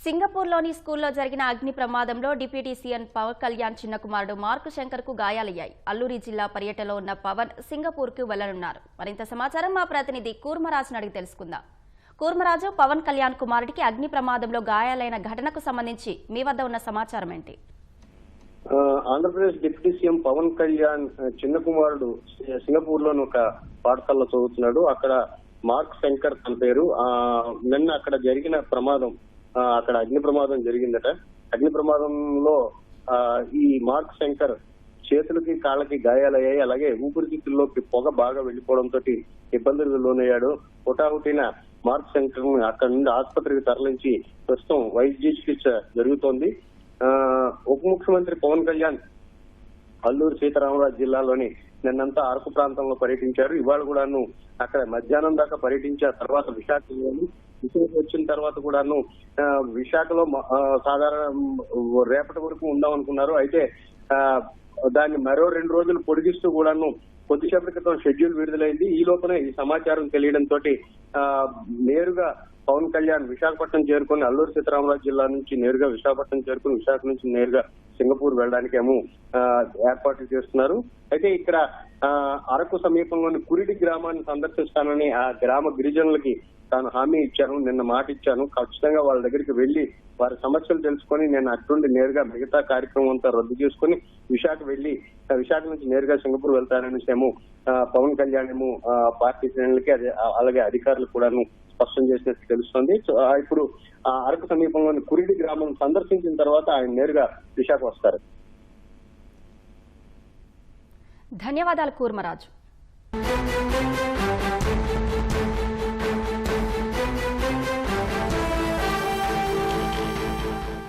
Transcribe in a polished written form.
సింగపూర్లోని స్కూల్లో జరిగిన అగ్ని ప్రమాదంలో డిప్యూటీ సీఎం పవన్ కళ్యాణ్ చిన్న కుమారుడు మార్క్ శంకర్కు గాయాలయ్యాయి. అల్లూరి జిల్లా పర్యటనలో ఉన్న పవన్ సింగపూర్కు వెళ్లనున్నారు. మరింత సమాచారం మా ప్రతినిధి కూర్మరాజును అడిగి తెలుసుకుందాం. కూర్మరాజు, పవన్ కళ్యాణ్ కుమారుడికి అగ్ని ప్రమాదంలో గాయాలైన ఘటనకు సంబంధించి మీ వద్ద ఉన్న సమాచారం ఏంటి? ఆంధ్రప్రదేశ్ డిప్యూటీ సీఎం పవన్ కళ్యాణ్ చిన్న కుమారుడు సింగపూర్ లోని ఒక పాఠశాలలో చదువుతున్నాడు. అక్కడ మార్క్ శంకర్ తన పేరు. నిన్న అక్కడ జరిగిన ప్రమాదం, అక్కడ అగ్ని ప్రమాదం జరిగిందట. అగ్ని ప్రమాదంలో ఈ మార్క్ శంకర్ చేతులకి కాళ్ళకి గాయాలయ్యాయి. అలాగే ఊపిరితిత్తుల్లోకి పొగ బాగా వెళ్లిపోవడంతో ఇబ్బందులకు లోనయ్యాడు. హుటాహుటిన మార్క్ శంకర్ అక్కడ నుండి ఆసుపత్రికి తరలించి ప్రస్తుతం వైద్య చికిత్స జరుగుతోంది. ఉప ముఖ్యమంత్రి పవన్ కళ్యాణ్ అల్లూరు సీతారామరాజు జిల్లాలోని నిన్నంతా అరకు ప్రాంతంలో పర్యటించారు. ఇవాళ కూడాను అక్కడ మధ్యాహ్నం దాకా పర్యటించిన తర్వాత విశాఖలోని వచ్చిన తర్వాత కూడాను విశాఖలో సాధారణ రేపటి వరకు ఉందాం అనుకున్నారు. అయితే దాన్ని మరో 2 రోజులు పొడిగిస్తూ కూడాను కొద్దిసేపటి క్రితం షెడ్యూల్ విడుదలైంది. ఈ లోపలే ఈ సమాచారం తెలియడంతో నేరుగా పవన్ కళ్యాణ్ విశాఖపట్నం చేరుకుని అల్లూరు సీతారామరాజు జిల్లా నుంచి నేరుగా విశాఖపట్నం చేరుకుని విశాఖ నుంచి నేరుగా సింగపూర్ వెళ్ళడానికి ఏమో ఏర్పాట్లు చేస్తున్నారు. అయితే ఇక్కడ అరకు సమీపంలోని కురిడి గ్రామాన్ని సందర్శిస్తానని ఆ గ్రామ గిరిజనులకి తాను హామీ ఇచ్చాను, నిన్న మాట ఇచ్చాను. ఖచ్చితంగా వాళ్ళ దగ్గరికి వెళ్లి వారి సమస్యలు తెలుసుకొని నేను అట్టుండి నేరుగా మిగతా కార్యక్రమం అంతా రద్దు చేసుకుని విశాఖ నుంచి నేరుగా సింగపూర్ వెళ్తాననేసి ఏమో పవన్ కళ్యాణ్ ఏమో పార్టీ శ్రేణులకి అలాగే అధికారులు కూడాను స్పష్టం చేసినట్టు తెలుస్తోంది. సో ఇప్పుడు అరకు సమీపంలోని కురిడి గ్రామం సందర్శించిన తర్వాత ఆయన నేరుగా విశాఖ వస్తారు. ధన్యవాదాలు కూర్మరాజు.